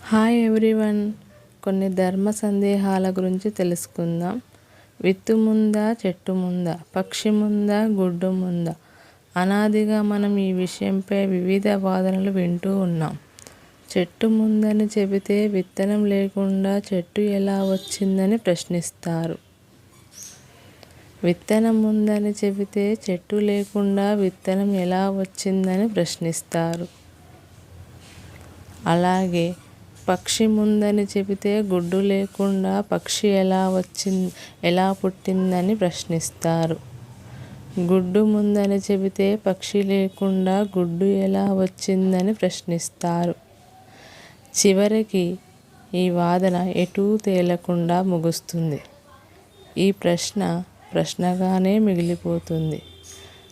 Hi everyone. కొన్ని ధర్మ సందేహాల గురించి తెలుసుకుందాం. విత్తు ముందా, చెట్టు ముందా, పక్షి ముందా, గుడ్డు ముందా? అనాదిగా మనం ఈ విషయంపై వివిధ వాదనలు వింటూ ఉన్నాం. చెట్టు ముందని చెబితే విత్తనం లేకుండా చెట్టు ఎలా వచ్చిందని ప్రశ్నిస్తారు. విత్తనం ముందని చెబితే చెట్టు లేకుండా విత్తనం ఎలా వచ్చిందని ప్రశ్నిస్తారు. అలాగే పక్షి ముందని చెబితే గుడ్డు లేకుండా పక్షి ఎలా పుట్టిందని ప్రశ్నిస్తారు. గుడ్డు ముందని చెబితే పక్షి లేకుండా గుడ్డు ఎలా వచ్చిందని ప్రశ్నిస్తారు. చివరికి ఈ వాదన ఎటూ తేలకుండా ముగుస్తుంది. ఈ ప్రశ్న ప్రశ్నగానే మిగిలిపోతుంది.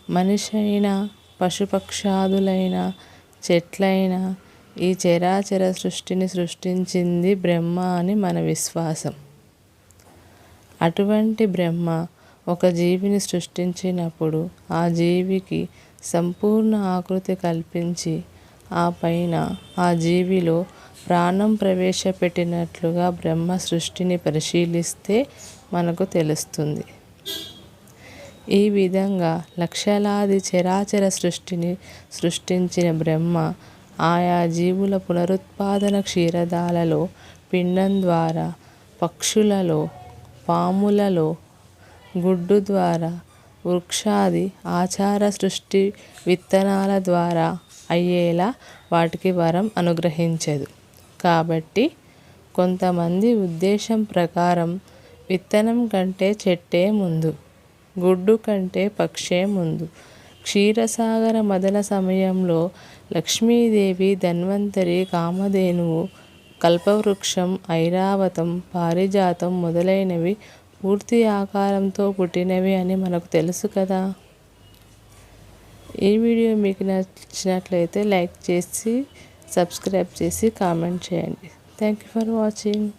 మనిషి అయినా, పశుపక్షాదులైనా, చెట్లైనా ఈ చరాచర సృష్టిని సృష్టించింది బ్రహ్మ అని మన విశ్వాసం. అటువంటి బ్రహ్మ ఒక జీవిని సృష్టించినప్పుడు ఆ జీవికి సంపూర్ణ ఆకృతి కల్పించి ఆ పైన ఆ జీవిలో ప్రాణం ప్రవేశపెట్టినట్లుగా బ్రహ్మ సృష్టిని పరిశీలిస్తే మనకు తెలుస్తుంది. ఈ విధంగా లక్షలాది చరాచర సృష్టిని సృష్టించిన బ్రహ్మ ఆయా జీవుల పునరుత్పాదన క్షీరదాలలో, పిండం ద్వారా, పక్షులలో, పాములలో, గుడ్డు ద్వారా, వృక్షాది ఆచార సృష్టి విత్తనాల ద్వారా అయ్యేలా వాటికి వరం అనుగ్రహించెను. కాబట్టి కొంతమంది ఉద్దేశం ప్రకారం విత్తనం కంటే చెట్టే ముందు, గుడ్డు కంటే పక్షే ముందు. క్షీరసాగర మథన సమయంలో లక్ష్మీదేవి, ధన్వంతరి, కామధేనువు, కల్పవృక్షం, ఐరావతం, పారిజాతం మొదలైనవి పూర్తి ఆకారంతో పుట్టినవి అని మనకు తెలుసు కదా. ఈ వీడియో మీకు నచ్చినట్లయితే లైక్ చేసి, సబ్స్క్రైబ్ చేసి, కామెంట్ చేయండి. Thank you for watching.